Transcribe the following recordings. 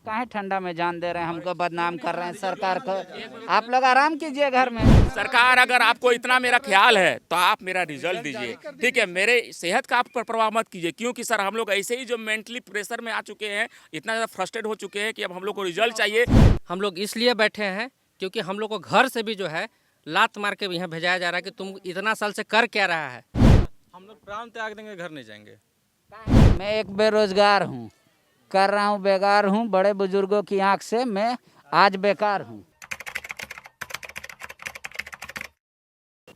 काहे ठंडा में जान दे रहे हैं, हमको बदनाम कर रहे हैं सरकार को। आप लोग आराम कीजिए घर में। सरकार अगर आपको इतना मेरा ख्याल है तो आप मेरा रिजल्ट दीजिए, ठीक है। मेरे सेहत का आप पर प्रभाव मत कीजिए, क्योंकि सर हम लोग ऐसे ही जो मेंटली प्रेशर में आ चुके हैं, इतना ज़्यादा फ्रस्ट्रेट हो चुके हैं कि अब हम लोग को रिजल्ट चाहिए। हम लोग इसलिए बैठे हैं क्योंकि हम लोग को घर से भी जो है लात मार के यहाँ भेजाया जा रहा है कि तुम इतना साल से कर क्या रहा है। हम लोग प्राण त्याग देंगे, घर नहीं जाएंगे। मैं एक बेरोजगार हूँ, कर रहा हूँ, बेकार हूँ। बड़े बुजुर्गों की आंख से मैं आज बेकार हूँ।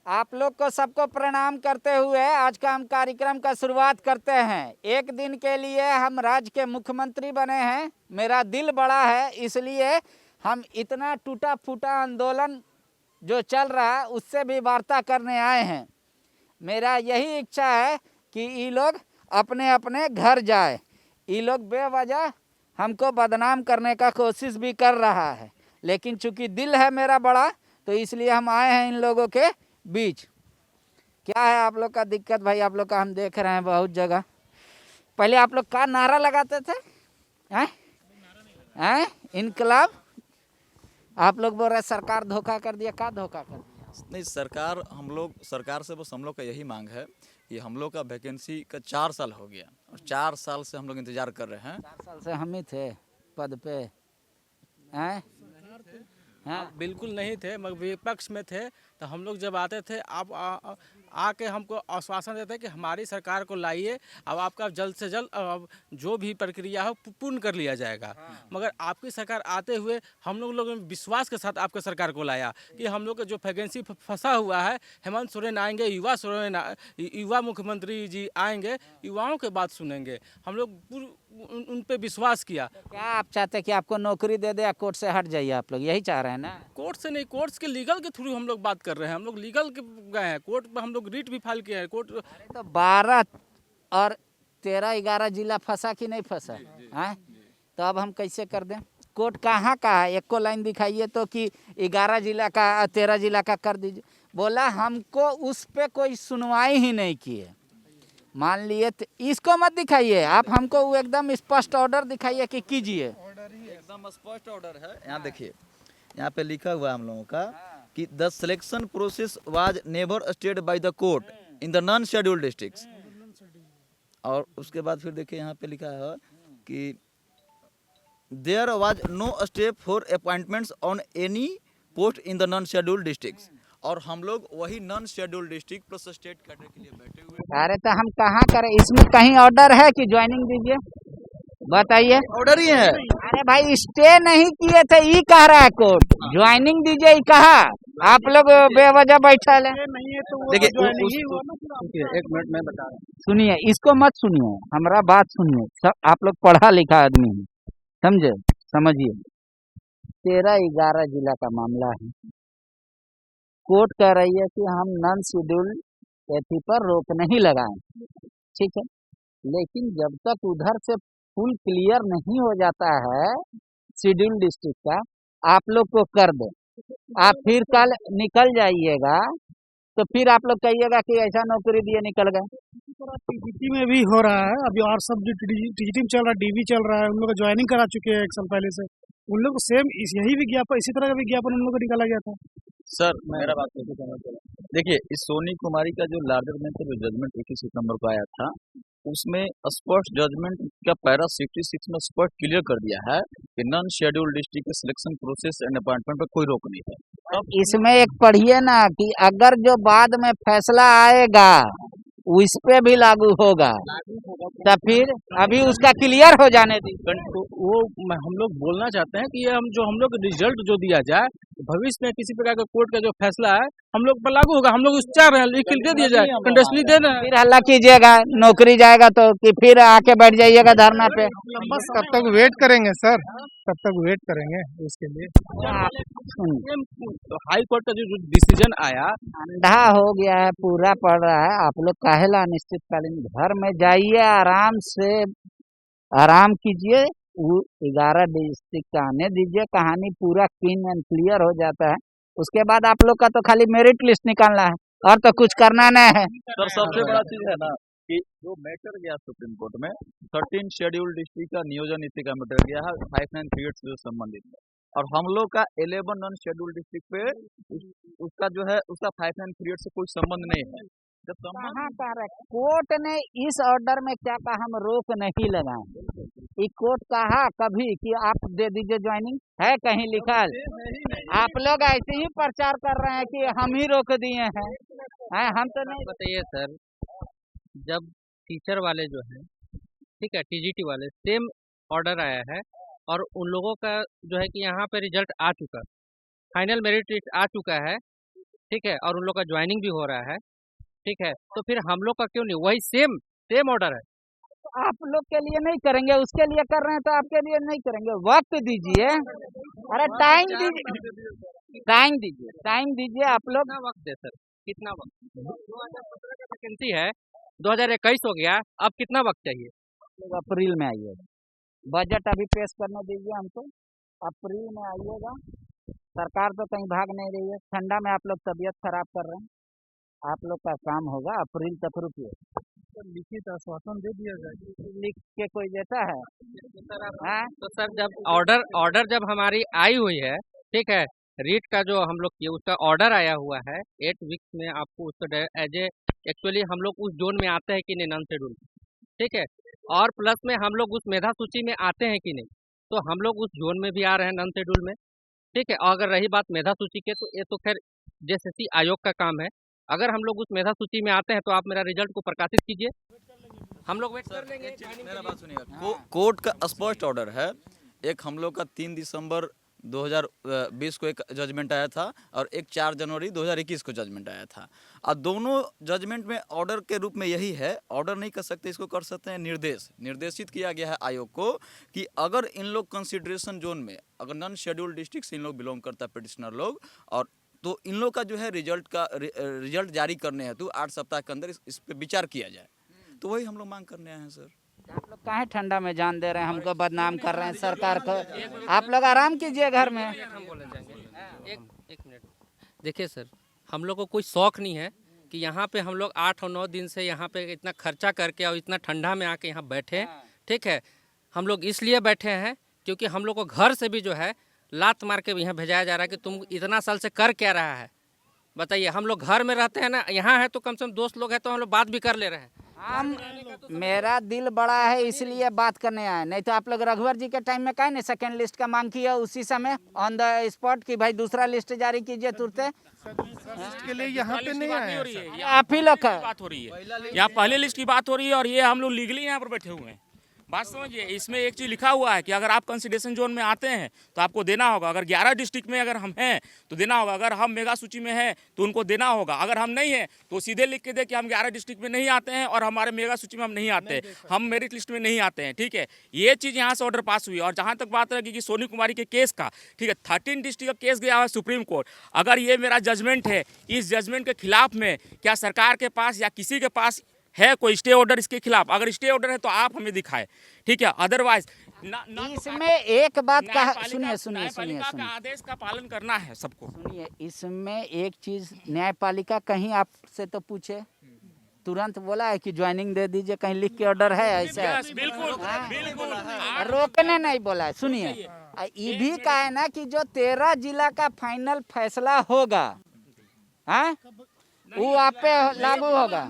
आप लोग को सबको प्रणाम करते हुए आज का हम कार्यक्रम का शुरुआत करते हैं। एक दिन के लिए हम राज्य के मुख्यमंत्री बने हैं। मेरा दिल बड़ा है, इसलिए हम इतना टूटा फूटा आंदोलन जो चल रहा है उससे भी वार्ता करने आए हैं। मेरा यही इच्छा है कि ये लोग अपने अपने घर जाए। ये लोग बेवजह हमको बदनाम करने का कोशिश भी कर रहा है, लेकिन चूंकि दिल है मेरा बड़ा, तो इसलिए हम आए हैं इन लोगों के बीच। क्या है आप लोग का दिक्कत भाई? आप लोग का हम देख रहे हैं बहुत जगह। पहले आप लोग का नारा लगाते थे, हैं इनकलाब। आप लोग बोल रहे सरकार धोखा कर दिया। का धोखा कर दिया? नहीं, सरकार से बस हम लोग का यही मांग है कि हम लोग का वैकेंसी का 4 साल हो गया और 4 साल से हम लोग इंतजार कर रहे हैं। 4 साल से हम ही थे पद पे, हैं? हाँ, बिल्कुल नहीं थे, मगर विपक्ष में थे। तो हम लोग जब आते थे, आप आके हमको आश्वासन देते कि हमारी सरकार को लाइए, अब आपका जल्द से जल्द अब जो भी प्रक्रिया हो पूर्ण कर लिया जाएगा। मगर आपकी सरकार आते हुए हम लोग विश्वास के साथ आपके सरकार को लाया कि हम लोग का जो वैकेंसी फंसा हुआ है, हेमंत सोरेन आएंगे, युवा मुख्यमंत्री जी आएंगे, युवाओं के बात सुनेंगे। हम लोग उन पे विश्वास किया। क्या आप चाहते हैं कि आपको नौकरी दे दे या कोर्ट से हट जाइए? आप लोग यही चाह रहे हैं ना? कोर्ट से नहीं, कोर्ट्स के लीगल के थ्रू हम लोग बात कर रहे हैं। हम लोग लीगल के गए हैं, कोर्ट में हम लोग रीट भी फाइल किए हैं। कोर्ट तो 12 और 13-11 जिला फंसा कि नहीं फंसा है? तो अब हम कैसे कर दें? कोर्ट कहाँ का है? एक को लाइन दिखाइए तो कि 11 जिला का 13 जिला का कर दीजिए। बोला हमको उस पे कोई सुनवाई ही नहीं की है। मान लिए तो इसको मत दिखाइए आप, हमको वो एकदम स्पष्ट ऑर्डर दिखाइए कि कीजिए। एकदम स्पष्ट ऑर्डर है। यहाँ देखिए, यहाँ पे लिखा हुआ है हम लोगों का कि the selection process was never stayed by the court in the non scheduled districts. और उसके बाद फिर देखिए यहाँ पे लिखा है कि there was no step for appointments on any post in the non scheduled districts. और हम लोग वही non scheduled district plus state cadre के लिए बैठे हुए। अरे तो हम कहाँ करें? इसमें कहीं ऑर्डर है कि ज्वाइनिंग दीजिए? बताइए। ऑर्डर ही है। अरे भाई स्टे नहीं किए थे, ये कह रहा है कोर्ट। ज्वाइनिंग दीजिए ये कहा, आप लोग बेवजह बैठा है। देखिए एक मिनट में बता रहा हूँ। सुनिए, इसको मत सुनिए, हमारा बात सुनिए। सब आप लोग पढ़ा लिखा आदमी है, समझे? समझिए, 13-11 जिला का मामला है। कोर्ट कह रही है कि हम नॉन शेड्यूल्ड एथी पर रोक नहीं लगाएं, ठीक है। लेकिन जब तक उधर से फुल क्लियर नहीं हो जाता है शेड्यूल्ड डिस्ट्रिक्ट का, आप लोग को कर दे, आप फिर कल निकल जाइएगा तो फिर आप लोग कहिएगा कि ऐसा नौकरी दिए निकल गए। टीजीटी में भी हो रहा है अभी, और सब जो टीजीटी में चल रहा है, डीवी चल रहा है, उन लोग ज्वाइनिंग करा चुके हैं 1 साल पहले से। उन लोग सेम यही विज्ञापन, इसी तरह का विज्ञापन उन लोग को निकाला गया था। सर मेरा बात देखिए, इस सोनी कुमारी का जो लार्जर देन जो जजमेंट 21 सितंबर को आया था, उसमें स्पष्ट जजमेंट का पैरा 66 में स्पष्ट क्लियर कर दिया है कि नॉन शेड्यूल्ड डिस्ट्रिक्ट के सिलेक्शन प्रोसेस एंड अपॉइंटमेंट पर कोई रोक नहीं है। अब इसमें एक पढ़िए ना कि अगर जो बाद में फैसला आएगा उस पे भी लागू होगा, तो फिर अभी उसका क्लियर हो जाने दी। तो वो हम लोग बोलना चाहते हैं कि ये हम लोग रिजल्ट जो दिया जाए, भविष्य में किसी प्रकार का कोर्ट का जो फैसला है हम लोग पर लागू होगा। हम लोग उस चाह रहे हैं, लिख दे दिया जाए, कंडीशनली दे रहे हैं। फिर हल्ला कीजिएगा, नौकरी जाएगा तो कि फिर आके बैठ जाइएगा धरना पे। बस कब तक वेट करेंगे सर, कब तक वेट करेंगे इसके लिए। तो हाई कोर्ट का जो डिसीजन आया, अंधा हो गया है, पूरा पड़ रहा है। आप लोग काहेला अनिश्चितकालीन घर में जाइए, आराम से आराम कीजिए। 11 डिस्ट्रिक्ट का आने दीजिए, कहानी पूरा क्लीन एंड क्लियर हो जाता है। उसके बाद आप लोग का तो खाली मेरिट लिस्ट निकालना है और तो कुछ करना नहीं है। सर सबसे बड़ा चीज है ना, कि जो मैटर गया सुप्रीम कोर्ट में 13 शेड्यूल डिस्ट्रिक्ट का नियोजन नीति का मैटर गया है 593 से संबंधित में, और हम लोग का 11 नॉन शेड्यूल डिस्ट्रिक्ट पे उसका जो है उसका 593 से कोई संबंध नहीं है। जब संबंध कहाँ कह रहे कोर्ट ने इस ऑर्डर में क्या कहा, हम रोक नहीं लगाए। ये कोर्ट कहा कभी कि आप दे दीजिए ज्वाइनिंग, है कहीं लिखा? आप लोग ऐसे ही प्रचार कर रहे हैं कि हम ही रोक दिए हैं, हम तो नहीं। बताइए सर, जब टीचर वाले जो हैं, ठीक है, टीजीटी वाले सेम ऑर्डर आया है और उन लोगों का जो है कि यहाँ पे रिजल्ट आ चुका, फाइनल मेरिट लिस्ट आ चुका है, ठीक है, और उन लोग का ज्वाइनिंग भी हो रहा है, ठीक है, तो फिर हम लोग का क्यों नहीं? वही सेम ऑर्डर है। आप लोग के लिए नहीं करेंगे, उसके लिए कर रहे हैं तो आपके लिए नहीं करेंगे। वक्त दीजिए, अरे टाइम दीजिए, टाइम दीजिए आप लोग। कितना वक्त है सर, कितना वक्त? 2017 का वैकेंसी है, 2021 हो गया, अब कितना वक्त चाहिए? लोग अप्रैल में आइएगा, बजट अभी पेश करने दीजिए हमको, अप्रैल में आइएगा। सरकार तो कहीं भाग नहीं रही है, ठंडा में आप लोग तबीयत खराब कर रहे हैं, आप लोग का काम होगा अप्रैल तक। रुकिए, लिखित आश्वासन दे दिया जाए। लिख के कोई देता है? तो सर जब ऑर्डर जब हमारी आई हुई है, ठीक है, रीट का जो हम लोग किए उसका ऑर्डर आया हुआ है 8 वीक्स में, आपको उसका एज ए एक्चुअली हम लोग उस जोन में आते हैं कि नहीं नॉन शेड्यूल, ठीक है, और प्लस में हम लोग उस मेधा सूची में आते हैं कि नहीं, तो हम लोग उस जोन में भी आ रहे हैं नॉन शेड्यूल में, ठीक है। और अगर रही बात मेधा सूची के, तो ये तो खैर जेएसएससी आयोग का काम है। अगर हम लोग उस मेधा सूची में आते हैं तो आप मेरा रिजल्ट को प्रकाशित कीजिए, हम लोग वेट कर लेंगे। मेरा बात सुनिएगा, कोर्ट का स्पष्ट ऑर्डर है। एक हम लोग का 3 दिसंबर 2020 को एक जजमेंट आया था और एक 4 जनवरी 2021 को जजमेंट आया था, और दोनों जजमेंट में ऑर्डर के रूप में यही है, ऑर्डर नहीं कर सकते, इसको कर सकते हैं निर्देशित किया गया है आयोग को कि अगर इन लोग कंसिडरेशन जोन में, अगर नॉन शेड्यूल डिस्ट्रिक्ट से इन लोग बिलोंग करता है पिटिशनर लोग, और तो इन लोग का जो है रिजल्ट जारी करने हेतु 8 सप्ताह के अंदर इस पे विचार किया जाए। तो वही हम लोग मांग करने आए हैं सर। आप लोग काहे ठंडा में जान दे रहे हैं, हमको बदनाम कर रहे हैं सरकार को। आप लोग आराम कीजिए घर में। हम बोले जाएंगे, एक मिनट। देखिए सर, हम लोग को कोई शौक नहीं है कि यहाँ पे हम लोग 8 और 9 दिन से यहाँ पे इतना खर्चा करके और इतना ठंडा में आके यहाँ बैठे, ठीक है। हम लोग इसलिए बैठे हैं क्योंकि हम लोग को घर से भी जो है लात मार के यहाँ भेजाया जा रहा है कि तुम इतना साल से कर क्या रहा है, बताइए। हम लोग घर में रहते हैं ना, यहाँ है तो कम से कम दोस्त लोग हैं तो हम लोग बात भी कर ले रहे हैं। मेरा दिल बड़ा है इसलिए बात करने आए, नहीं तो आप लोग रघुवर जी के टाइम में काहे नहीं सेकंड लिस्ट का मांग किया उसी समय ऑन द स्पॉट कि भाई दूसरा लिस्ट जारी कीजिए तुरंत। के लिए यहाँ पे नहीं आए हैं। आप ही लोग का बात हो रही है, यहाँ पहले लिस्ट की बात हो रही है और ये हम लोग लीगली यहाँ पर बैठे हुए हैं। बात समझिए, इसमें एक चीज़ लिखा हुआ है कि अगर आप कंसिडरेशन जोन में आते हैं तो आपको देना होगा। अगर 11 डिस्ट्रिक्ट में अगर हम हैं तो देना होगा, अगर हम मेगा सूची में हैं तो उनको देना होगा। अगर हम नहीं हैं तो सीधे लिख के दे कि हम 11 डिस्ट्रिक्ट में नहीं आते हैं और हमारे मेगा सूची में हम नहीं आते, हम मेरिट लिस्ट में नहीं आते हैं, ठीक है। ये चीज़ यहाँ से ऑर्डर पास हुई। और जहाँ तक बात है कि सोनी कुमारी के केस का, ठीक है, 13 डिस्ट्रिक्ट का केस गया है सुप्रीम कोर्ट। अगर ये मेरा जजमेंट है, इस जजमेंट के खिलाफ में क्या सरकार के पास या किसी के पास है कोई स्टे ऑर्डर इसके खिलाफ? अगर स्टे ऑर्डर है तो आप हमें दिखाएं, ठीक है, अदरवाइज इसमें एक बात का सुनिए आदेश का पालन करना है सबको। सुनिए, इसमें एक चीज न्यायपालिका कहीं आपसे तो पूछे, तुरंत बोला है कि ज्वाइनिंग दे दीजिए, कहीं लिख के ऑर्डर है ऐसा? बिल्कुल रोकने नहीं बोला है। सुनिए, ये भी कहा है ना कि जो 13 जिला का फाइनल फैसला होगा, हाँ, वो आप पे लागू होगा।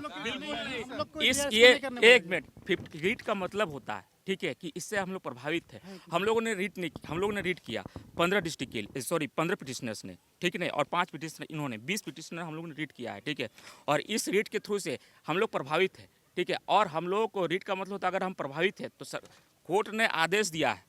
इस ये एक मिनट, 50 रीट का मतलब होता है, ठीक है, कि इससे हम लोग प्रभावित थे। हम लोगों ने रीट नहीं, हम लोगों ने रीट किया 15 डिस्ट्रिक्ट के लिए, सॉरी 15 पिटिशनर्स ने, ठीक है, और 5 पिटिशनर इन्होंने, 20 पिटिशनर हम लोगों ने रीट किया है, ठीक है। और इस रीट के थ्रू से हम लोग प्रभावित है, ठीक है। और हम लोगों को रीट का मतलब होता है अगर हम प्रभावित है तो सर कोर्ट ने आदेश दिया है,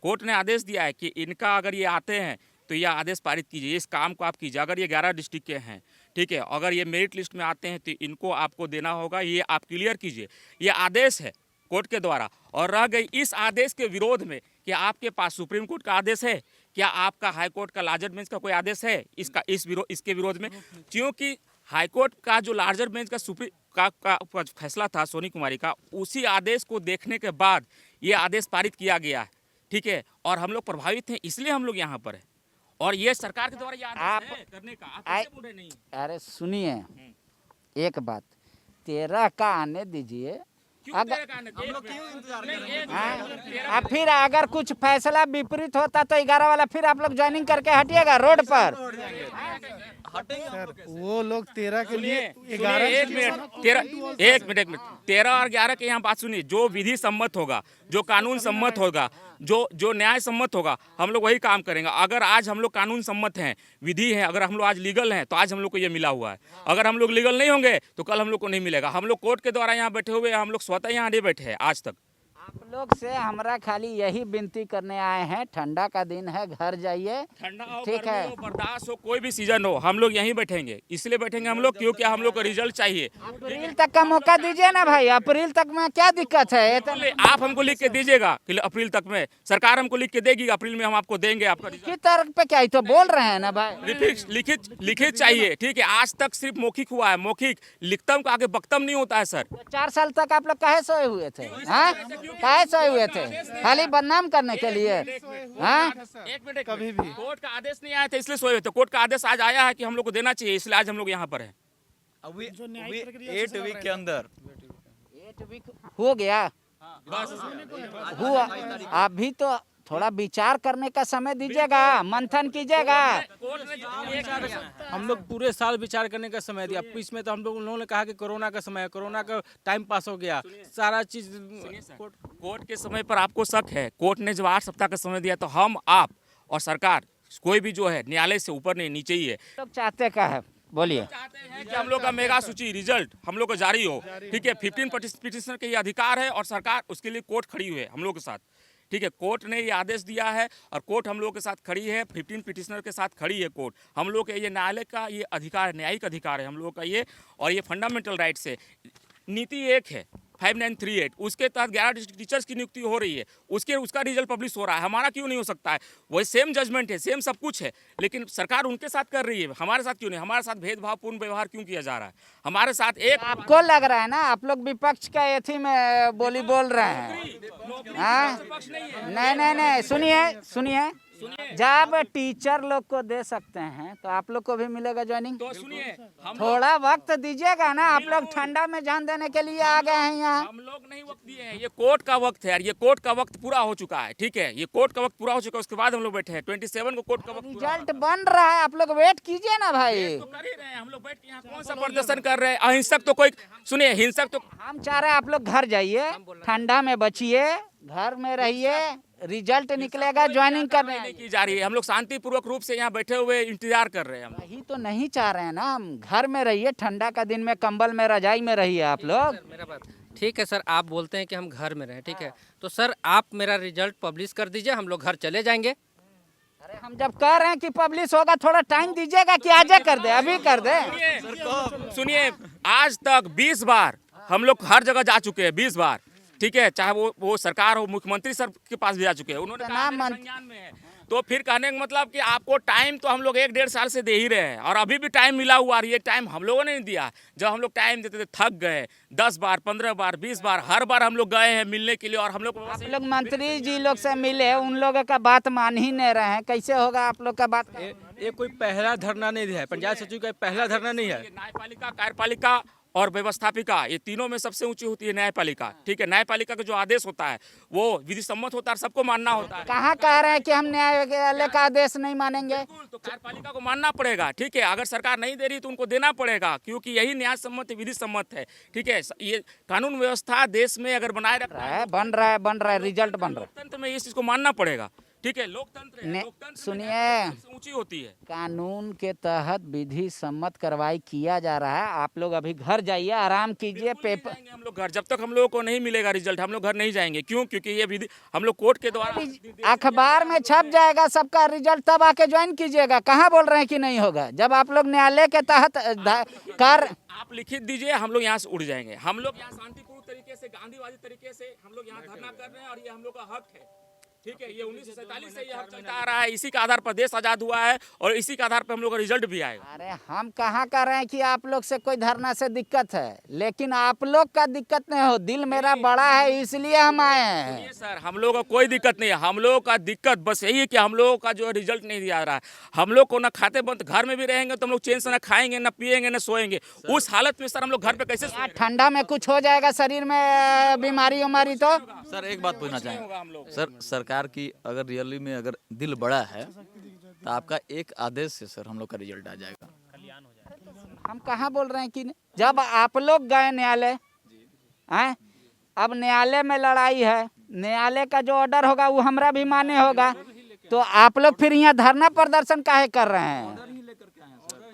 कोर्ट ने आदेश दिया है कि इनका अगर ये आते हैं तो यह आदेश पारित कीजिए, इस काम को आप कीजिए। अगर ये 11 डिस्ट्रिक्ट के हैं, ठीक है, अगर ये मेरिट लिस्ट में आते हैं तो इनको आपको देना होगा, ये आप क्लियर कीजिए। ये आदेश है कोर्ट के द्वारा। और रह गई इस आदेश के विरोध में, क्या आपके पास सुप्रीम कोर्ट का आदेश है, क्या आपका हाई कोर्ट का लार्जर बेंच का कोई आदेश है इसके विरोध में? क्योंकि हाई कोर्ट का जो लार्जर बेंच का का फैसला था सोनी कुमारी का, उसी आदेश को देखने के बाद ये आदेश पारित किया गया है, ठीक है। और हम लोग प्रभावित हैं, इसलिए हम लोग यहाँ पर हैं। और ये सरकार के द्वारा ये आदेश है करने का, आप कैसे बोल रहे नहीं? अरे सुनिए एक बात, 13 का आने दीजिए। अगर हाँ, अब फिर अगर कुछ फैसला विपरीत होता तो 11 वाला फिर आप लोग ज्वाइनिंग करके हटिएगा रोड पर। सर वो लोग 13 के लिए सुनिए, 11 एक मिनट 13 और 11 के यहाँ बात सुनिए। जो विधि सम्मत होगा, जो कानून सम्मत होगा, जो न्याय सम्मत होगा, हम लोग वही काम करेंगे। अगर आज हम लोग कानून सम्मत हैं, विधि है, अगर हम लोग आज लीगल हैं तो आज हम लोग को ये मिला हुआ है। अगर हम लोग लीगल नहीं होंगे तो कल हम लोग को नहीं मिलेगा। हम लोग कोर्ट के द्वारा यहाँ बैठे हुए हैं, हम लोग स्वतः यहाँ नहीं बैठे हैं आज तक। आप लोग से हमरा खाली यही विनती करने आए हैं, ठंडा का दिन है, घर जाइए। ठंडा हो, ठीक गर्मी है। हो, बर्दाश्त हो, कोई भी सीजन हो, हम लोग यहीं बैठेंगे। इसलिए बैठेंगे हम लोग क्योंकि हम लोग को रिजल्ट चाहिए। अप्रैल तक का मौका दीजिए ना भाई, अप्रैल तक में क्या दिक्कत है? ये तो आप हमको लिख के दीजिएगा कि अप्रैल तक में, सरकार हमको लिख के देगी, अप्रैल में हम आपको देंगे आपका रिजल्ट। किस तरह पे क्या ही तो बोल रहे हैं ना भाई। लिखित चाहिए, ठीक है। आज तक सिर्फ मौखिक हुआ है, मौखिक। लिखतम का आगे वक्तम नहीं होता है सर। 4 साल तक आप लोग काहे सोए हुए थे? हाँ, काहे सोए हुए थे? खाली बदनाम करने के लिए? हाँ, एक मिनट, कभी भी। कोर्ट का आदेश नहीं आया था इसलिए सोए हुए थे। कोर्ट का आदेश आज आया है कि हम लोग को देना चाहिए, इसलिए आज हम लोग यहाँ पर हैं। अभी 8 वीक के अंदर 8 वीक हो गया। हुआ, अभी तो थोड़ा विचार करने का समय दीजिएगा, मंथन कीजिएगा। हम लोग पूरे साल विचार करने का समय दिया। इसमें तो हम लोगों ने कहा कि कोरोना का समय है, कोरोना का टाइम पास हो गया, सारा चीज कोर्ट के समय पर आपको शक है। कोर्ट ने जब 8 सप्ताह का समय दिया तो हम, आप और सरकार, कोई भी जो है न्यायालय से ऊपर नहीं नीचे ही है। लोग चाहते क्या है, बोलिए। चाहते हैं कि हम लोग का मेगा सूची रिजल्ट हम लोग को जारी हो, ठीक है। 15 पिटिशनर के ये अधिकार है और सरकार उसके लिए कोर्ट खड़ी हुई है हम लोग के साथ, ठीक है। कोर्ट ने ये आदेश दिया है और कोर्ट हम लोग के साथ खड़ी है, 15 पिटिशनर के साथ खड़ी है कोर्ट। हम लोग के ये न्यायालय का ये अधिकार है, न्यायिक अधिकार है हम लोग का ये, और ये फंडामेंटल राइट्स है। नीति एक है 5938, उसके तहत 11 डिस्ट्रिक्ट टीचर्स की नियुक्ति हो रही है, उसका रिजल्ट पब्लिश हो रहा है। हमारा क्यों नहीं हो सकता है? वही सेम जजमेंट है, सेम सब कुछ है, लेकिन सरकार उनके साथ कर रही है, हमारे साथ क्यों नहीं? हमारे साथ भेदभावपूर्ण व्यवहार क्यों किया जा रहा है? हमारे साथ एक आपको लग रहा है ना आप लोग विपक्ष का एथी में बोली बोल रहे हैं? हाँ, नहीं, सुनिए, जब टीचर लोग को दे सकते हैं तो आप लोग को भी मिलेगा ज्वाइनिंग। तो सुनिए, हम थोड़ा वक्त दीजिएगा ना, आप लोग ठंडा में जान देने के लिए आ गए हैं यहाँ। हम लोग नहीं वक्त दिए हैं, ये कोर्ट का वक्त है यार, ये कोर्ट का वक्त पूरा हो चुका है, ठीक है। ये कोर्ट का वक्त पूरा हो चुका है, उसके बाद हम लोग बैठे हैं। 27 को कोर्ट का वक्त पूरा रिजल्ट बन रहा है, आप लोग वेट कीजिए ना भाई। तो कर ही रहे हैं। हम लोग बैठ के यहाँ कौन सा प्रदर्शन कर रहे हैं? अहिंसक तो कोई, सुनिए, हिंसक तो हम चाह रहे हैं आप लोग घर जाइए, ठंडा में बचिए, घर में रहिए, रिजल्ट निकलेगा, ज्वाइनिंग कर रहे नहीं हैं। की जा रही है। हम लोग शांतिपूर्वक रूप से यहाँ बैठे हुए इंतजार कर रहे हैं। हम यही तो नहीं चाह रहे हैं ना हम, घर में रहिए, ठंडा का दिन में कंबल में रजाई में रहिए आप लोग। मेरा बात ठीक है सर, आप बोलते हैं कि हम घर में रहें, ठीक है, तो सर आप मेरा रिजल्ट पब्लिश कर दीजिए, हम लोग घर चले जाएंगे। अरे हम जब कह रहे हैं कि पब्लिश होगा, थोड़ा टाइम दीजिएगा कि आज कर दे, अभी कर दे। सुनिए, आज तक 20 बार हम लोग हर जगह जा चुके हैं, 20 बार, ठीक है। चाहे वो सरकार हो, मुख्यमंत्री सर के पास भी जा चुके हैं, उन्होंने कहा मेरे संज्ञान में है। तो फिर कहने का मतलब कि आपको टाइम तो हम लोग 1-1.5 साल से दे ही रहे हैं, और अभी भी टाइम मिला हुआ है। ये टाइम हम लोगों ने नहीं दिया। जब हम लोग टाइम देते थे थक गए, 10 बार, 15 बार, 20 बार, हर बार हम लोग गए हैं मिलने के लिए, और हम लोग आप लोग मंत्री जी लोग से मिले, उन लोगों का बात मान ही नहीं रहे हैं, कैसे होगा आप लोग का बात? ये कोई पहला धरना नहीं है, पंचायत सचिव का पहला धरना नहीं है। न्यायपालिका, कार्यपालिका और व्यवस्थापिका, ये तीनों में सबसे ऊंची होती है न्यायपालिका, ठीक है। न्यायपालिका का जो आदेश होता है वो विधि सम्मत होता है, सबको मानना होता है। कहाँ कह रहे हैं कि हम न्यायालय का आदेश नहीं मानेंगे? तो कार्यपालिका को मानना पड़ेगा, ठीक है। अगर सरकार नहीं दे रही तो उनको देना पड़ेगा, क्योंकि यही न्याय सम्मत विधि सम्मत है, ठीक है। ये कानून व्यवस्था देश में अगर बनाए रखना है, बन रहा है, रिजल्ट बन रहा है। लोकतंत्र में इस चीज को मानना पड़ेगा, ठीक है। लोकतंत्र है, लोकतंत्र में सुनिए, न्याय सबसे ऊंची होती है। कानून के तहत विधि सम्मत कार्रवाई किया जा रहा है। आप लोग अभी घर जाइए, आराम कीजिए। पेपर जाएंगे हम लोग घर, जब तक हम लोगों को नहीं मिलेगा रिजल्ट हम लोग घर नहीं जाएंगे। क्यों? क्योंकि ये विधि हम लोग कोर्ट के द्वारा अखबार में छप जाएगा सबका रिजल्ट, तब आके ज्वाइन कीजिएगा। कहाँ बोल रहे हैं कि नहीं होगा? जब आप लोग न्यायालय के तहत कार्य, आप लिखित दीजिए, हम लोग यहाँ से उड़ जाएंगे। हम लोग यहाँ शांतिपूर्ण तरीके से, गांधीवादी तरीके से हम लोग यहाँ धरना कर रहे हैं, और ये हम लोग का हक है। ठीक है, ये 1947 से ये हम चलता आ रहा है, इसी के आधार पर देश आजाद हुआ है और इसी के आधार पर हम लोग का रिजल्ट भी आएगा। अरे हम कहाँ कर रहे हैं कि आप लोग से कोई धरना से दिक्कत है, लेकिन आप लोग का दिक्कत नहीं हो, दिल मेरा बड़ा है इसलिए हम आए हैं। ये सर हम लोग का कोई दिक्कत नहीं है, हम लोग का दिक्कत बस यही है कि हम लोगों का जो है रिजल्ट नहीं दिया रहा है। हम लोग को ना खाते बंद, घर में भी रहेंगे तो हम लोग चैन से ना खाएंगे ना पिएंगे ना सोएंगे। उस हालत में सर हम लोग घर पे कैसे यार ठंडा में कुछ हो जाएगा शरीर में बीमारी उमारी तो। सर एक बात पूछना चाहेंगे सर, सरकार की अगर रियली में अगर दिल बड़ा है तो आपका एक आदेश से सर हम लोग का रिजल्ट आ जाएगा। हम कहाँ बोल रहे हैं कि जब आप लोग गए न्यायालय हैं, अब न्यायालय में लड़ाई है, न्यायालय का जो ऑर्डर होगा वो हमरा भी माने होगा, तो आप लोग फिर यहाँ धरना प्रदर्शन काहे कर रहे हैं?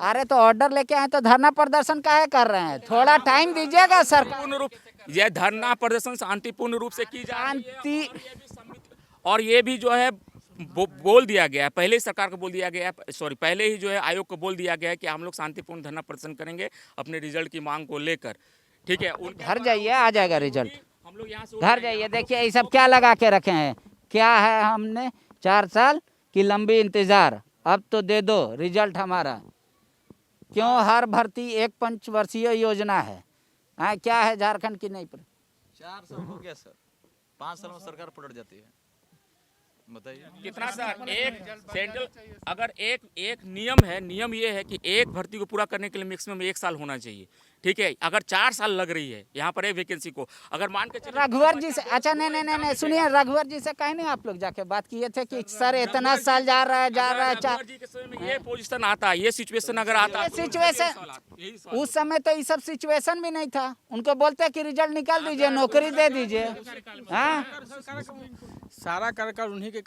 अरे तो ऑर्डर लेके आए तो धरना प्रदर्शन काहे कर रहे हैं? थोड़ा टाइम दीजिएगा सरकार। पूर्ण रूप यह धरना प्रदर्शन शांतिपूर्ण रूप से की जा रही है और ये भी जो है बोल दिया गया है, पहले ही सरकार को बोल दिया गया है, सॉरी पहले ही जो है आयोग को बोल दिया गया है कि हम लोग शांतिपूर्ण धरना प्रदर्शन करेंगे अपने रिजल्ट की मांग को लेकर। ठीक है, घर जाइए, आ जाएगा रिजल्ट। हम लोग यहाँ से घर जाइए, देखिए ये सब क्या लगा के रखे हैं, क्या है, हमने 4 साल की लंबी इंतजार, अब तो दे दो रिजल्ट हमारा। क्यों हर भर्ती एक पंचवर्षीय योजना है, हाँ क्या है झारखंड की नहीं पर 4 साल हो गया सर, 5 साल में सरकार पलट जाती है, बताइए कितना सर। एक सेंट्रल अगर एक नियम है, नियम ये है कि एक भर्ती को पूरा करने के लिए मैक्सिमम 1 साल होना चाहिए। ठीक है, अगर 4 साल लग रही है यहाँ पर एक वैकेंसी को, अगर मान के चलिए रघुवर जी से, अच्छा नहीं सुनिए, रघुवर जी से कहीं नहीं आप लोग जाके बात किए थे कि सर इतना साल जा रहा है रघुवर जी के समय में ये पोजीशन आता, ये सिचुएशन अगर आता, सिचुएशन उस समय तो ये सब सिचुएशन भी नहीं था, उनको बोलते कि रिजल्ट निकाल दीजिए, नौकरी दे दीजिए। हाँ सारा कार्यकाल उन्हीं के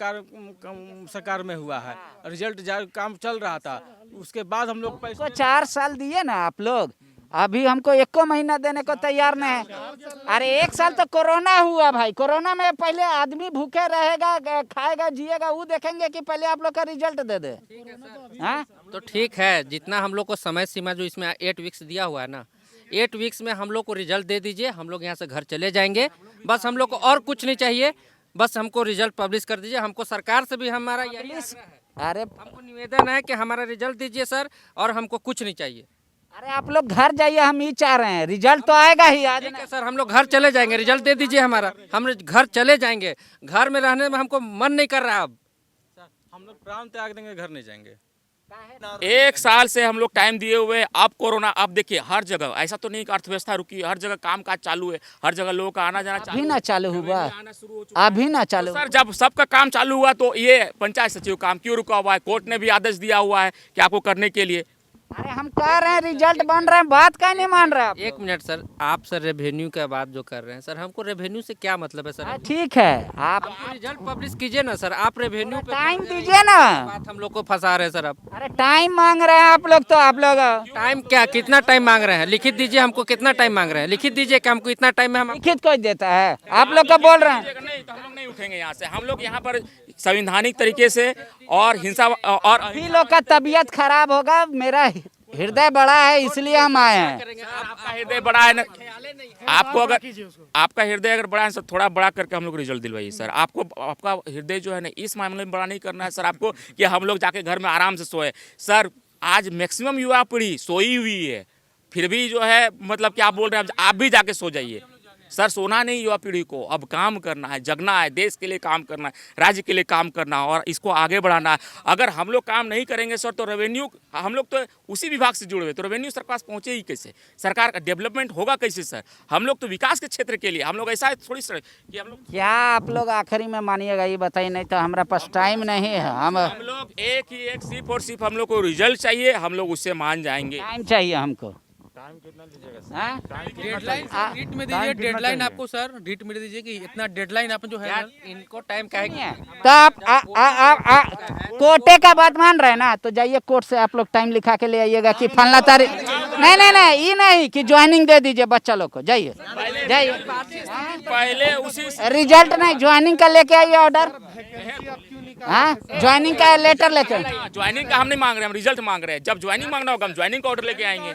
सरकार में हुआ है, रिजल्ट काम चल रहा था, उसके बाद हम लोग को 4 साल दिए ना आप लोग, अभी हमको 1 महीना देने को तैयार नहीं है। अरे 1 साल तो कोरोना हुआ भाई, कोरोना में पहले आदमी भूखे रहेगा, खाएगा जिएगा, वो देखेंगे कि पहले आप लोग का रिजल्ट दे दे। हाँ तो ठीक है, जितना हम लोग को समय सीमा जो इसमें 8 वीक्स दिया हुआ है ना, 8 वीक्स में हम लोग को रिजल्ट दे दीजिए, हम लोग यहाँ से घर चले जाएंगे। बस हम लोग को और कुछ नहीं चाहिए, बस हमको रिजल्ट पब्लिश कर दीजिए। हमको सरकार से भी हमारा यही अरे हमको निवेदन है कि हमारा रिजल्ट दीजिए सर, और हमको कुछ नहीं चाहिए। अरे आप लोग घर जाइए, हम ये चाह रहे हैं, रिजल्ट तो आएगा ही आज। ठीक है सर, हम लोग घर चले जाएंगे, रिजल्ट दे दीजिए हमारा, हम घर चले जाएंगे। घर में रहने में हमको मन नहीं कर रहा अब। हम लोग प्राण त्याग देंगे, घर नहीं जाएंगे। 1 साल से हम लोग टाइम दिए हुए, अब कोरोना, अब देखिए हर जगह, ऐसा तो नहीं कि अर्थव्यवस्था रुकी, हर जगह काम काज चालू है, हर जगह लोगों का आना जाना अभी ना चालू हुआ, है। अभी ना चालू। सर जब सबका काम चालू हुआ तो ये पंचायत सचिव काम क्यों रुका हुआ है? कोर्ट ने भी आदेश दिया हुआ है कि आपको करने के लिए। अरे हम कह रहे हैं रिजल्ट बन रहे हैं, बात का नहीं मान रहे आप। 1 मिनट सर, आप सर रेवेन्यू का बात जो कर रहे हैं सर, हमको रेवेन्यू से क्या मतलब है सर? ठीक है, आप रिजल्ट पब्लिश कीजिए ना सर, आप रेवेन्यू पे टाइम दीजिए ना। बात हम लोग को फंसा रहे हैं सर आप। अरे टाइम मांग रहे हैं आप लोग, तो आप लोग टाइम क्या, कितना टाइम मांग रहे हैं? लिखित दीजिए हमको, कितना टाइम मांग रहे हैं, लिखित दीजिए कि हमको इतना टाइम में हम। लिखित कोई देता है? आप लोग का बोल रहे हैं। नहीं तो हम लोग नहीं उठेंगे यहाँ से, हम लोग यहाँ पर संवैधानिक तरीके से और हिंसा और अभी लोग का तबीयत खराब होगा, मेरा हृदय बड़ा है इसलिए हम आए हैं। आपका हृदय बड़ा है ना, आपको अगर आपका हृदय अगर बड़ा है तो थोड़ा बड़ा करके हम लोग रिजल्ट दिलवाइए सर। आपको आपका हृदय जो है ना इस मामले में बड़ा नहीं करना है सर आपको, कि हम लोग जाके घर में आराम से सोए। सर आज मैक्सिमम युवा पीढ़ी सोई हुई है, फिर भी जो है मतलब क्या बोल रहे हैं, आप भी जाके सो जाइए सर। सोना नहीं युवा पीढ़ी को, अब काम करना है, जगना है, देश के लिए काम करना है, राज्य के लिए काम करना है और इसको आगे बढ़ाना है। अगर हम लोग काम नहीं करेंगे सर तो रेवेन्यू, हम लोग तो उसी विभाग से जुड़े हुए, तो रेवेन्यू सर पास पहुँचे ही कैसे? सरकार का डेवलपमेंट होगा कैसे सर? हम लोग तो विकास के क्षेत्र के लिए, हम लोग ऐसा थोड़ी सर कि हम लोग क्या आप लोग आखिरी में मानिएगा ये बताइए, नहीं तो हमारा पास टाइम नहीं है। हम लोग एक ही एक सिर्फ और सिर्फ हम लोग को रिजल्ट चाहिए, हम लोग उससे मान जाएंगे। टाइम चाहिए हमको। डेडलाइन रीट में दीजिए, डेडलाइन आपको सर रीट में दीजिए कि इतना डेडलाइन आप जो है यार इनको टाइम क्या है? तो आप कोटे का बात मान रहे हैं ना, तो जाइए कोर्ट से आप लोग टाइम लिखा के ले आइएगा कि फलना तारीख। नहीं ये नहीं कि ज्वाइनिंग दे दीजिए बच्चा लोग को, जाइए पहले उसी रिजल्ट नहीं, ज्वाइनिंग का लेके आइए ऑर्डर। हाँ ज्वाइनिंग का लेटर लेके। ज्वाइनिंग का हम नहीं मांग रहे, हम रिजल्ट मांग रहे हैं। जब ज्वाइनिंग मांगना होगा हम ज्वाइनिंग का ऑर्डर लेके आएंगे।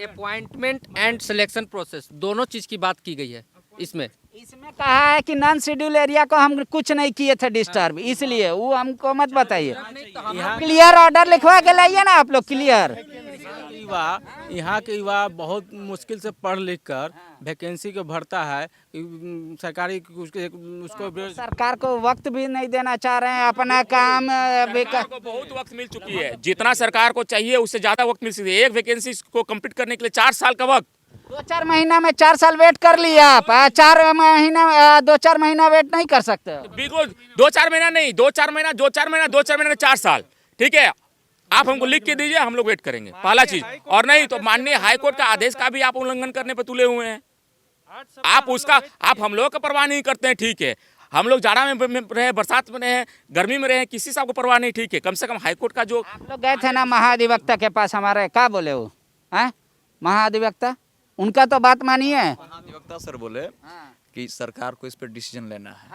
अपॉइंटमेंट एंड सिलेक्शन प्रोसेस दोनों चीज की बात की गई है। इसमें इसमें कहा है कि नॉन शेड्यूल एरिया को हम कुछ नहीं किए थे डिस्टर्ब, इसलिए वो हमको मत बताइए। क्लियर ऑर्डर लिखवा के लाइए ना आप लोग, क्लियर। यहाँ के युवा बहुत मुश्किल से पढ़ लिख कर वैकेंसी को भरता है, सरकारी उसको सरकार को वक्त भी नहीं देना चाह रहे हैं अपना काम सरकार को बहुत वक्त मिल चुकी है, जितना सरकार को चाहिए उससे ज्यादा वक्त मिल सकती है। एक वैकेंसी को कंप्लीट करने के लिए 4 साल का वक्त। 2-4 महीना में 4 साल वेट कर लिया आप, 2-4 महीना वेट नहीं कर सकते। बिल्कुल 2-4 महीना नहीं, 2-4 महीना 4 साल, ठीक है। आप हमको लिख के दीजिए, हम लोग वेट करेंगे, पहला चीज। और नहीं तो माननीय हाईकोर्ट का आदेश का भी आप उल्लंघन करने पर तुले हुए हैं। आप हम लोग का परवाह नहीं करते हैं, ठीक है। हम लोग जाड़ा में रहे, बरसात में रहे, गर्मी में रहे, किसी से आपको परवाह नहीं, ठीक है। कम से कम हाईकोर्ट का जो आप लोग गए थे ना महाधिवक्ता के पास, हमारे क्या बोले वो हैं महाधिवक्ता, उनका तो बात मानिए। महाधिवक्ता सर बोले कि सरकार को इस पर डिसीजन लेना है,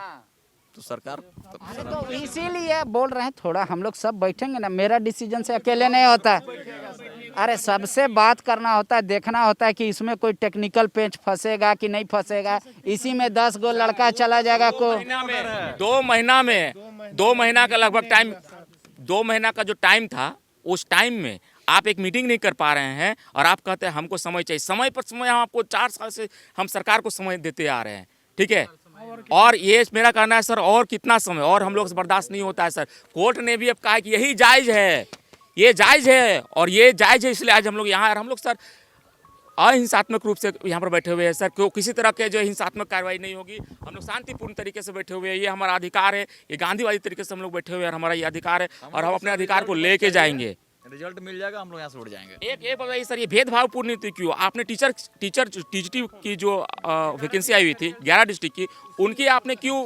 तो सरकार अरे तो इसीलिए बोल रहे हैं थोड़ा हम लोग सब बैठेंगे ना, मेरा डिसीजन से अकेले नहीं होता है। अरे सबसे बात करना होता है, देखना होता है कि इसमें कोई टेक्निकल पेंच फंसेगा कि नहीं फंसेगा। इसी में 10 गो लड़का चला जाएगा को 2 महीना का लगभग टाइम, 2 महीना का जो टाइम था, उस टाइम में आप एक मीटिंग नहीं कर पा रहे हैं और आप कहते हैं हमको समय चाहिए। समय पर समय हम आपको 4 साल से हम सरकार को समय देते आ रहे हैं, ठीक है। और ये मेरा कहना है सर, और कितना समय, और हम लोग से बर्दाश्त नहीं होता है सर। कोर्ट ने भी अब कहा कि यही जायज़ है, ये जायज़ है और ये जायज़ है, इसलिए आज हम लोग यहाँ, हम लोग सर अहिंसात्मक रूप से यहाँ पर बैठे हुए हैं सर। क्यों किसी तरह के जो हिंसात्मक कार्रवाई नहीं होगी, हम लोग शांतिपूर्ण तरीके से बैठे हुए हैं, ये हमारा अधिकार है। ये गांधीवादी तरीके से हम लोग बैठे हुए हैं और हमारा ये अधिकार है और हम अपने अधिकार को लेके जाएंगे। रिजल्ट मिल जाएगा, हम लोग यहाँ से उड़ जाएंगे। एक बताइए सर, ये भेदभावपूर्ण नीति क्यों? आपने टीचर टीजीटी की जो वैकेंसी आई हुई थी 11 डिस्ट्रिक्ट की, उनकी आपने क्यों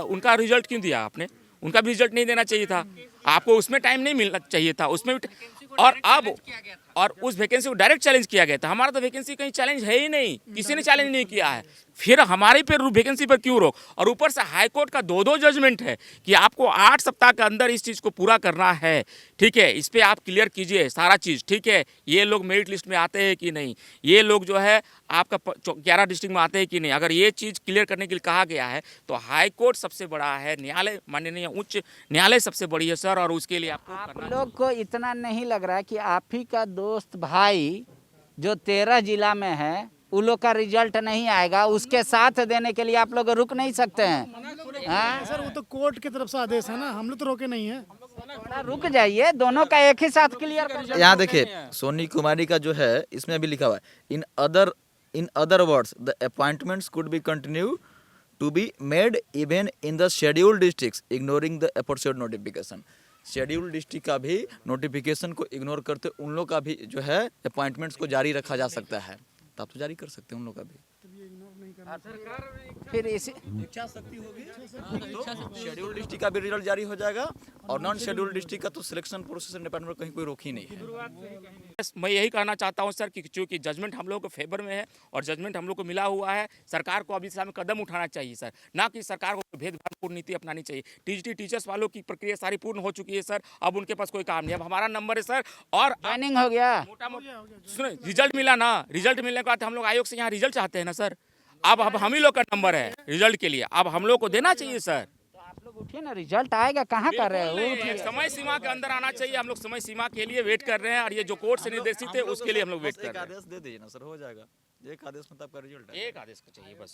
उनका रिजल्ट क्यों दिया आपने? उनका भी रिजल्ट नहीं देना चाहिए था आपको, उसमें टाइम नहीं मिलना चाहिए था उसमें भी। और उस वैकेंसी को डायरेक्ट चैलेंज किया गया था। हमारा तो वैकेंसी कहीं चैलेंज है ही नहीं, किसी ने चैलेंज नहीं किया है, फिर हमारे पे वैकेंसी पर क्यों रोक? और ऊपर से हाईकोर्ट का 2-2 जजमेंट है कि आपको 8 सप्ताह के अंदर इस चीज़ को पूरा करना है, ठीक है। इस पर आप क्लियर कीजिए सारा चीज़, ठीक है। ये लोग मेरिट लिस्ट में आते हैं कि नहीं, ये लोग जो है आपका 11 डिस्ट्रिक्ट में आते हैं कि नहीं, अगर ये चीज़ क्लियर करने के लिए कहा गया है तो हाईकोर्ट सबसे बड़ा है, न्यायालय माननीय उच्च न्यायालय सबसे बड़ी है सर। और उसके लिए आप लोग को इतना नहीं लग रहा है कि आप ही का दोस्त भाई जो 13 जिला में है, उन लोग का रिजल्ट नहीं आएगा, उसके साथ देने के लिए आप लोग रुक नहीं सकते हैं? हाँ सर वो तो कोर्ट की तरफ से आदेश है ना, हम लोग तो रोके नहीं है। थोड़ा रुक जाइए, दोनों का एक ही साथ क्लियर कर। यहाँ देखिए सोनी कुमारी का जो है इसमें भी लिखा हुआ है, in other words the appointments could be continue to be made even in the scheduled districts ignoring the opposite notification. Scheduled district का भी नोटिफिकेशन को इग्नोर करते उन लोग का भी जो है अपॉइंटमेंट्स को जारी रखा जा सकता है, तो आप तो जारी कर सकते हैं उन लोग का भी। फिर इसी इच्छा शक्ति होगी तो शेड्यूल्ड डिस्ट्रिक्ट का भी रिजल्ट जारी हो जाएगा और नॉन शेड्यूल्ड डिस्ट्रिक्ट का तो सिलेक्शन प्रोसेस डिपार्टमेंट कहीं कोई रोक ही नहीं है। मैं यही कहना चाहता हूं सर कि चूंकि जजमेंट हम लोग के फेवर में है और जजमेंट हम लोग को मिला हुआ है, सरकार को अभी में कदम उठाना चाहिए सर, ना कि सरकार को भेदभावपूर्ण नीति अपनानी चाहिए। टीजीटी टीचर्स वालों की प्रक्रिया सारी पूर्ण हो चुकी है सर, अब उनके पास कोई काम नहीं। अब हमारा नंबर है सर और ज्वाइनिंग हो गया, मोटा मोटा सुनो, रिजल्ट मिला ना, रिजल्ट मिलने के बाद हम लोग आयोग से यहाँ रिजल्ट चाहते हैं ना सर। अब हम ही लोग का नंबर है रिजल्ट के लिए, अब हम लोग को देना चाहिए सर। तो आप लोग उठिए ना, रिजल्ट आएगा, कहाँ कर रहे हो? नहीं, समय सीमा के अंदर आना चाहिए। हम लोग समय सीमा के लिए वेट कर रहे हैं और ये जो कोर्ट से निर्देशित है उसके लिए हम लोग वेट कर रहे हैं। आदेश दे दीजिए ना सर, हो जाएगा। एक आदेश में तो आपका रिजल्ट है। एक आदेश का चाहिए बस।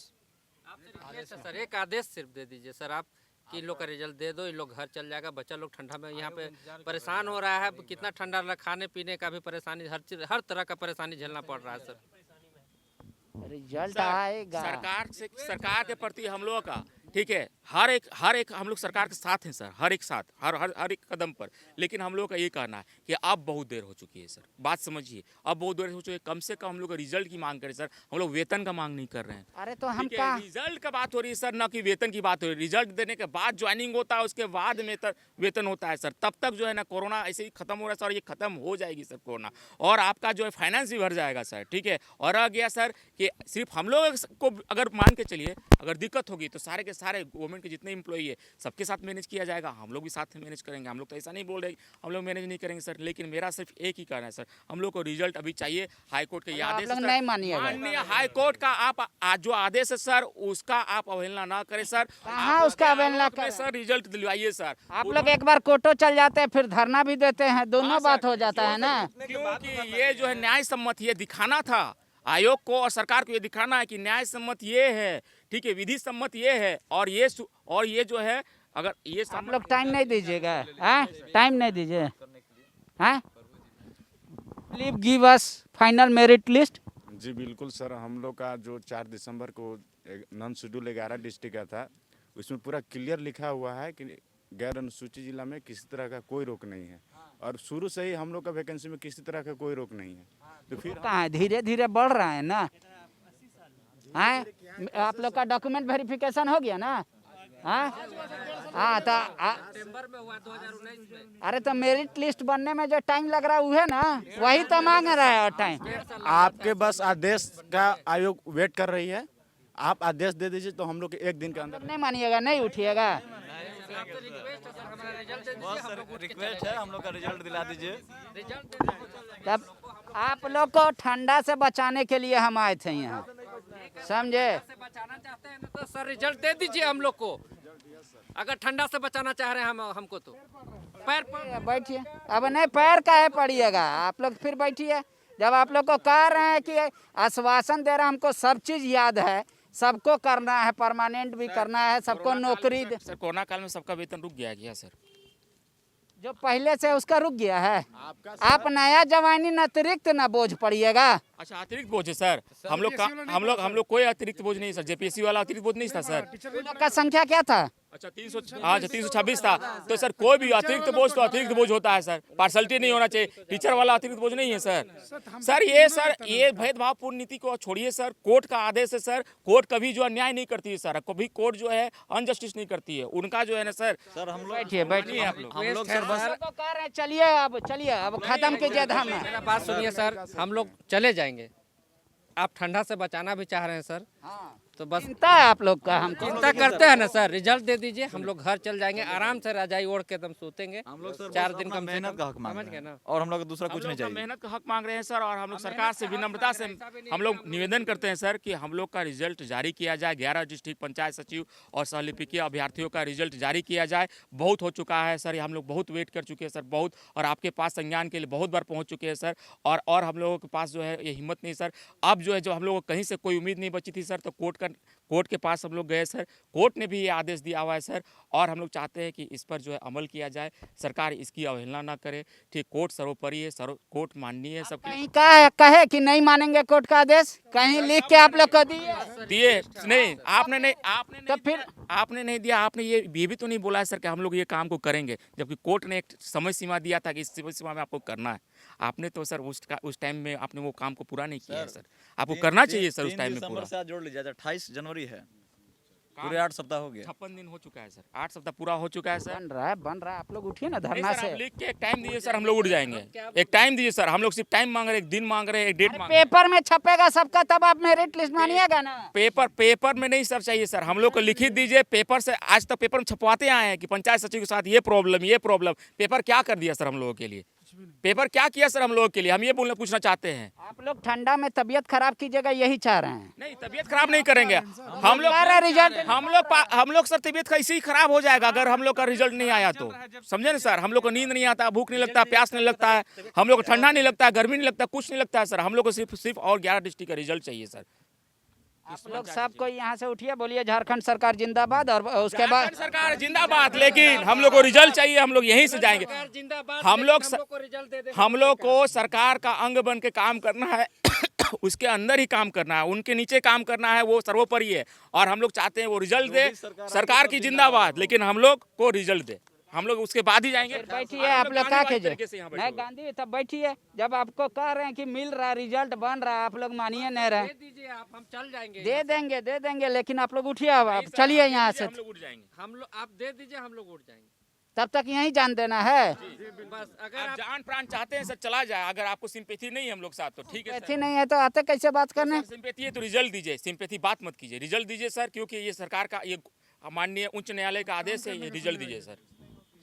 सर एक आदेश सिर्फ दे दीजिए सर आप कि इन लोग का रिजल्ट दे दो, इन लोग घर चल जाएगा। बच्चा लोग ठंडा में यहाँ पे परेशान हो रहा है, कितना ठंडा रहा, खाने पीने का भी परेशानी, हर तरह का परेशानी झेलना पड़ रहा है सर। रिजल्ट आएगा। सरकार के प्रति हम लोगों का, ठीक है, हर एक हम लोग सरकार के साथ हैं सर, हर एक साथ, हर एक कदम पर। लेकिन हम लोग का ये कहना है कि अब बहुत देर हो चुकी है सर, बात समझिए, अब बहुत देर हो चुकी है। कम से कम हम लोग रिजल्ट की मांग करें सर, हम लोग वेतन का मांग नहीं कर रहे हैं। अरे तो हम ठीक क्या, है, रिजल्ट का बात हो रही है सर, ना कि वेतन की बात हो रही है। रिजल्ट देने के बाद ज्वाइनिंग होता है, उसके बाद में वेतन होता है सर। तब तक जो है ना कोरोना ऐसे ही खत्म हो रहा है सर, ये खत्म हो जाएगी सर कोरोना, और आपका जो है फाइनेंस भी भर जाएगा सर, ठीक है। और रह गया सर कि सिर्फ हम लोग को अगर मान के चलिए अगर दिक्कत होगी तो सारे के सारे गवर्नमेंट के जितने एम्प्लॉई है सबके साथ मैनेज किया जाएगा, हम लोग भी साथ में मैनेज करेंगे। हम लोग तो ऐसा नहीं बोल रहे हम लोग मैनेज नहीं करेंगे सर, लेकिन मेरा सिर्फ एक ही कहना है सर, हम लोग को रिजल्ट अभी चाहिए। हाई कोर्ट के आदेश नहीं मानिएगा, माननीय हाई कोर्ट का आप जो आदेश है सर उसका आप अवहेलना ना करें सर। कहाँ उसका अवहेलना करें सर, रिजल्ट दिलवाइए सर। आप लोग एक बार कोर्टो चल जाते हैं फिर धरना भी देते हैं, दोनों बात हो जाता है ना। क्योंकि ये जो है न्याय सम्मत ये दिखाना था आयोग को और सरकार को, ये दिखाना है कि न्याय सम्मत ये है, ठीक है, विधि सम्मत ये है, और ये जो है अगर ये आप लोग टाइम नहीं दीजिएगा, टाइम नहीं दीजिए, please give us final merit list. जी बिल्कुल सर, हम लोग का जो 4 दिसंबर को नॉन शेड्यूल 11 डिस्ट्रिक्ट का था उसमें पूरा क्लियर लिखा हुआ है कि गैर अनुसूचित जिला में किसी तरह का कोई रोक नहीं है, और शुरू से ही हम लोग का वैकेंसी में किसी तरह का कोई रोक नहीं है। तो फिर कहाँ धीरे धीरे बढ़ रहा है ना, आप लोग का डॉक्यूमेंट वेरिफिकेशन हो गया ना। तो अरे तो मेरिट लिस्ट बनने में जो टाइम लग रहा है वो है ना, वही तो मांग रहा है टाइम। आपके बस आदेश का आयोग वेट कर रही है, आप आदेश दे दीजिए तो हम लोग के 1 दिन के अंदर। नहीं मानिएगा, नहीं उठिएगा। रिक्वेस्ट है, हम लोग का रिजल्ट दिला दीजिए। तब आप लोग को ठंडा से बचाने के लिए हम आए थे यहाँ, समझे। बचाना चाहते हैं तो सर रिजल्ट दे दीजिए हम लोग को, अगर ठंडा से बचाना चाह रहे हैं हमको तो पैर पर बैठिए। अब नहीं पैर का है पड़िएगा, आप लोग फिर बैठिए। जब आप लोग को कह रहे हैं कि आश्वासन दे रहा है, हमको सब चीज़ याद है, सबको करना है, परमानेंट भी करना है, सबको नौकरी। सर कोरोना काल में सबका वेतन रुक गया सर, जो पहले से उसका रुक गया है। आप नया जवानी न अतिरिक्त न बोझ पड़िएगा। अच्छा अतिरिक्त बोझ है सर, हम लोग कोई अतिरिक्त बोझ नहीं सर, जेपीएससी वाला अतिरिक्त बोझ नहीं था सर। लोग का संख्या क्या था? अच्छा 326 था। तो सर कोई भी अतिरिक्त बोझ तो अतिरिक्त बोझ होता है सर, पार्सलिटी नहीं होना चाहिए। टीचर वाला अतिरिक्त बोझ नहीं है सर। ये भेदभावपूर्ण नीति को छोड़िए सर, कोर्ट का आदेश है सर, कोर्ट कभी जो अन्याय नहीं करती है सर, कभी कोर्ट जो है अनजस्टिस नहीं करती है, उनका जो है ना सर। हम लोग बैठिए आप लोग सर बस कह रहे हैं चलिए अब खत्म कीजिए धरना। मेरा बात सुनिए सर, हम लोग चले जाएंगे। आप ठंडा से बचाना भी चाह रहे हैं सर, तो बस चिंता है आप लोग का, हम चिंता करते हैं ना सर। रिजल्ट दे दीजिए, हम लोग घर चल जाएंगे, आराम से रजाई ओढ़ के एकदम सोतेंगे। हम लोग सर 4 दिन का मेहनत का हक मांग समझ रहे गए हैं ना। और हम लोग को दूसरा हम कुछ लोग नहीं का चाहिए। मेहनत का हक मांग रहे हैं सर, और हम लोग सरकार से विनम्रता से हम लोग निवेदन करते हैं सर कि हम लोग का रिजल्ट जारी किया जाए। 11 डिस्ट्रिक्ट पंचायत सचिव और सहलिपिकीय अभ्यर्थियों का रिजल्ट जारी किया जाए। बहुत हो चुका है सर, हम लोग बहुत वेट कर चुके हैं सर, बहुत, और आपके पास संज्ञान के लिए बहुत बार पहुंच चुके हैं सर, और हम लोगों के पास जो है ये हिम्मत नहीं सर। अब जो है जब हम लोगों को कहीं से कोई उम्मीद नहीं बची थी सर, तो कोर्ट के पास हम लोग गए सर, कोर्ट ने भी ये आदेश दिया हुआ है सर, और हम लोग चाहते हैं कि इस पर जो है अमल किया जाए, सरकार इसकी अवहेलना ना करे। ठीक, कोर्ट सर्वोपरि है, कोर्ट माननीय है सबके। कहीं कहे कि नहीं मानेंगे कोर्ट का आदेश, कहीं लिख के आप लोग को दिए नहीं, आपने तो फिर आपने नहीं दिया। आपने ये भी तो नहीं बोला है सर कि हम लोग ये काम को करेंगे, जबकि कोर्ट ने एक समय सीमा दिया था कि इस समय सीमा में आपको करना है। आपने तो सर उस टाइम में आपने वो काम को पूरा नहीं किया है सर, आपको करना चाहिए सर उस टाइम में पूरा। से जोड़ लीजिए, 28 जनवरी है, पूरे 8 सप्ताह हो गया। 56 दिन हो चुका है सर, 8 सप्ताह पूरा हो चुका है सर। बन रहा है, आप लोग उठिए ना नहीं धरना सर, से। आप लिख के एक टाइम दीजिए सर, हम लोग उठ जाएंगे। एक टाइम दीजिए सर, हम लोग सिर्फ टाइम मांग रहे हैं, एक दिन मांग रहे हैं, एक डेट मांग रहे हैं। पेपर में छपेगा सबका, तब आप मेरिट लिस्ट मानिएगा ना। पेपर में नहीं सर चाहिए सर, हम लोग को लिखित दीजिए। पेपर से आज तक पेपर में छपवाते आए हैं कि पंचायत सचिव के साथ ये प्रॉब्लम। पेपर क्या कर दिया सर हम लोगों के लिए? पेपर क्या किया सर हम लोगों के लिए? हम ये पूछना चाहते हैं। आप लोग ठंडा में तबीयत खराब कीजिएगा, यही चाह रहे हैं। नहीं, तबीयत खराब नहीं करेंगे हम लोग सर, तबीयत कैसे ही खराब हो जाएगा अगर हम लोग का रिजल्ट नहीं आया तो, समझे ना सर। हम लोग को नींद नहीं आता, भूख नहीं लगता, प्यास नहीं लगता है, हम लोग को ठंडा नहीं लगता, गर्मी नहीं लगता, कुछ नहीं लगता है सर। हम लोग को सिर्फ और 11 डिस्ट्रिक्ट का रिजल्ट चाहिए सर। आप लोग सबको यहाँ से उठिए, बोलिए झारखंड सरकार जिंदाबाद, और उसके बाद सरकार जिंदाबाद, लेकिन हम लोग को रिजल्ट चाहिए, हम लोग यहीं से जाएंगे। हम लोग को सरकार का अंग बन के काम करना है, उसके अंदर ही काम करना है, उनके नीचे काम करना है, वो सर्वोपरि है। और हम लोग चाहते हैं वो रिजल्ट दे, सरकार की जिंदाबाद, लेकिन हम लोग को रिजल्ट दे, हम लोग उसके बाद ही जाएंगे। बैठिए, आप लोग क्या कीजिए, मैं गांधी तब बैठिए। जब आपको कह रहे हैं कि मिल रहा है, रिजल्ट बन रहा है, आप लोग मानिए नहीं रहे। दे दीजिए आप, हम चल जाएंगे। दे देंगे, लेकिन आप लोग उठिए, अब चलिए यहाँ से। हम लोग उठ जाएंगे, हम लोग आप दे दीजिए, हम लोग उठ जाएंगे। तब तक यहीं जान देना है। बस अगर आप आप जान प्राण चाहते हैं सर, चला जाए। अगर आपको सिंपैथी नहीं है हम लोग साथ तो ठीक है सिंपैथी नहीं है तो आते कैसे बात करने? सिंपैथी है तो रिजल्ट दीजिए, सिंपैथी बात मत कीजिए, रिजल्ट दीजिए सर। क्योंकि ये सरकार का ये माननीय उच्च न्यायालय का आदेश है, ये रिजल्ट दीजिए सर।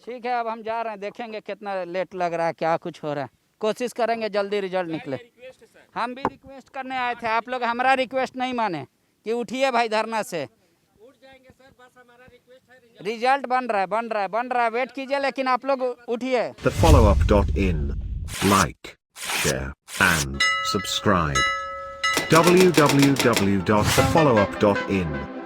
ठीक है, अब हम जा रहे हैं, देखेंगे कितना लेट लग रहा है, क्या कुछ हो रहा है, कोशिश करेंगे जल्दी रिजल्ट निकले। हम भी रिक्वेस्ट करने आए थे, आप लोग हमारा रिक्वेस्ट नहीं माने कि उठिए भाई धरना से। रिजल्ट बन रहा है, वेट कीजिए, लेकिन आप लोग उठिए। TheFollowUp.in. Like, share, and subscribe. www.thefollowup.in